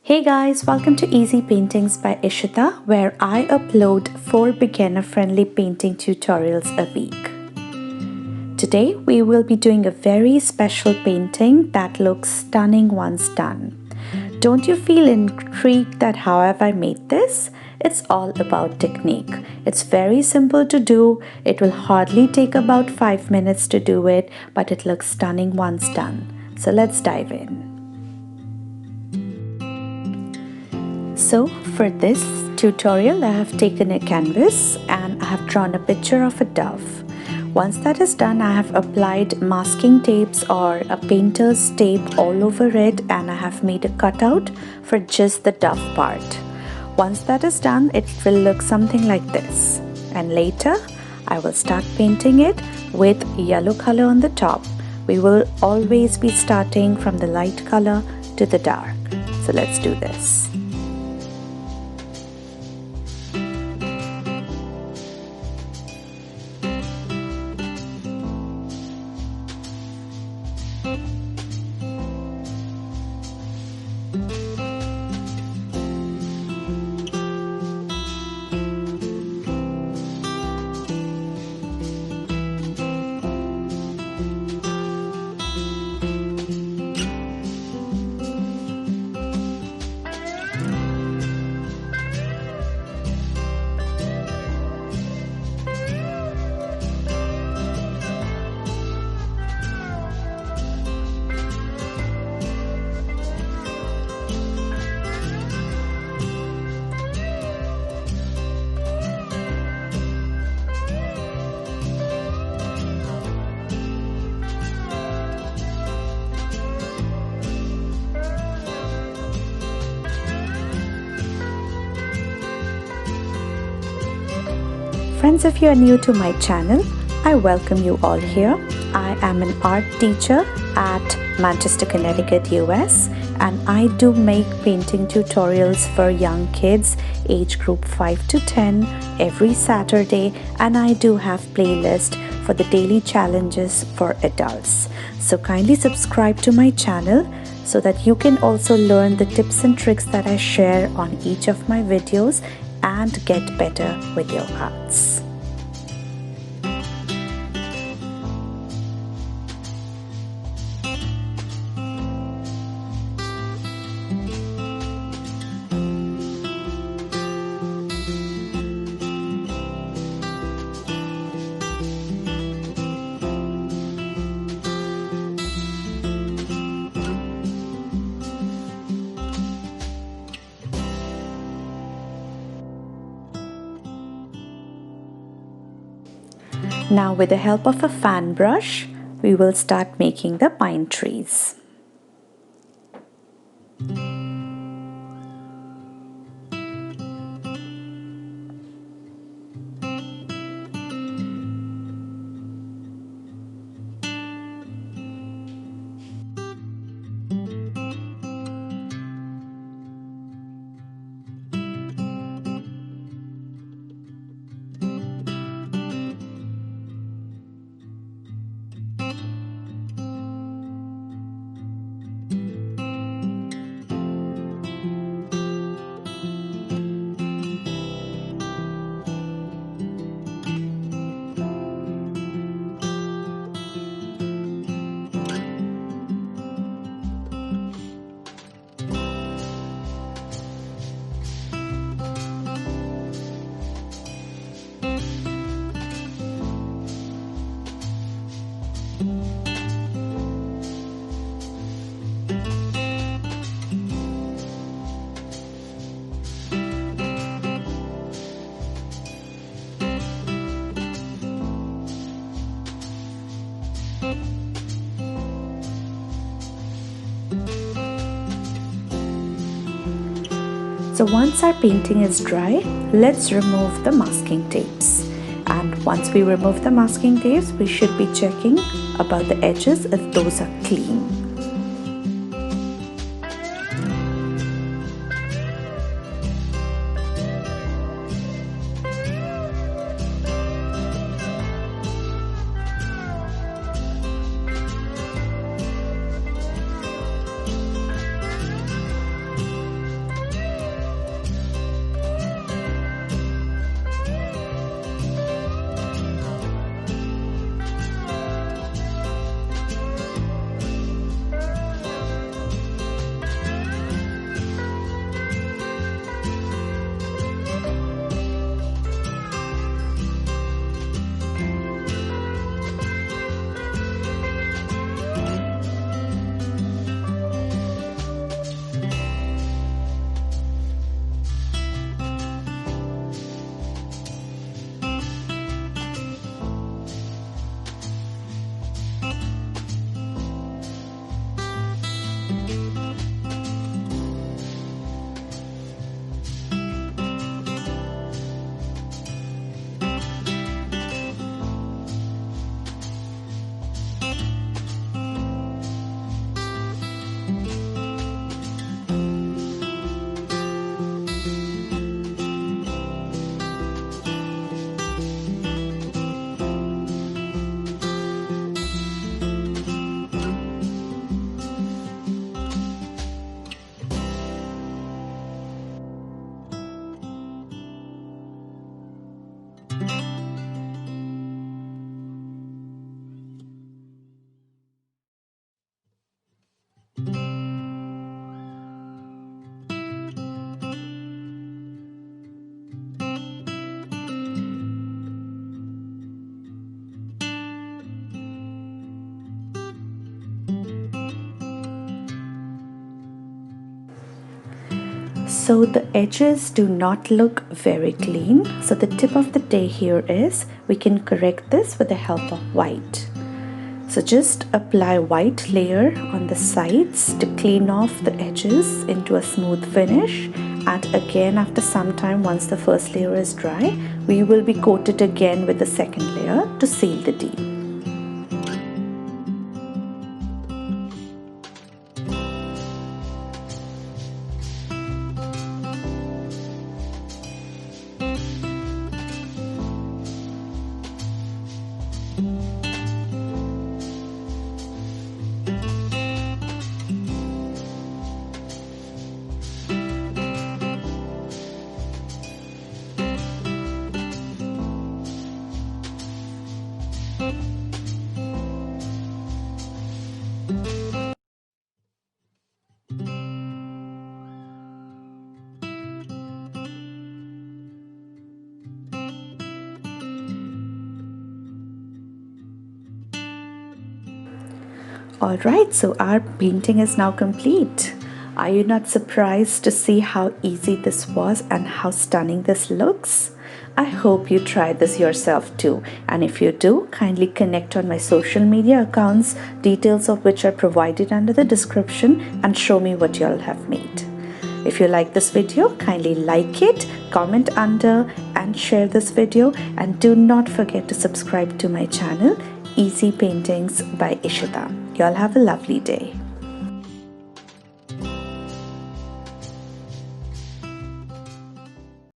Hey guys, welcome to Easy Paintings by Ishita, where I upload 4 beginner-friendly painting tutorials a week. Today we will be doing a very special painting that looks stunning once done. Don't you feel intrigued that how have I made this? It's all about technique. It's very simple to do. It will hardly take about 5 minutes to do it, but it looks stunning once done. So let's dive in. So for this tutorial, I have taken a canvas and I have drawn a picture of a dove. Once that is done, I have applied masking tapes or a painter's tape all over it, and I have made a cutout for just the dove part. Once that is done, it will look something like this. And later, I will start painting it with yellow color on the top. We will always be starting from the light color to the dark. So let's do this. Friends, if you are new to my channel, I welcome you all here. I am an art teacher at Manchester, Connecticut, US, and I do make painting tutorials for young kids age group 5 to 10 every Saturday, and I do have playlist for the daily challenges for adults. So kindly subscribe to my channel so that you can also learn the tips and tricks that I share on each of my videos and get better with your arts. Now with the help of a fan brush, we will start making the pine trees. So once our painting is dry, let's remove the masking tapes. And once we remove the masking tapes, we should be checking about the edges if those are clean. So the edges do not look very clean. So the tip of the day here is we can correct this with the help of white. So just apply white layer on the sides to clean off the edges into a smooth finish. And again, after some time, once the first layer is dry, we will be coated again with the second layer to seal the deal. Alright, so our painting is now complete. Are you not surprised to see how easy this was and how stunning this looks? I hope you try this yourself too, and if you do, kindly connect on my social media accounts, details of which are provided under the description, and show me what you all have made. If you like this video, kindly like it, comment under and share this video, and do not forget to subscribe to my channel, Easy Paintings by Ishita. Y'all have a lovely day.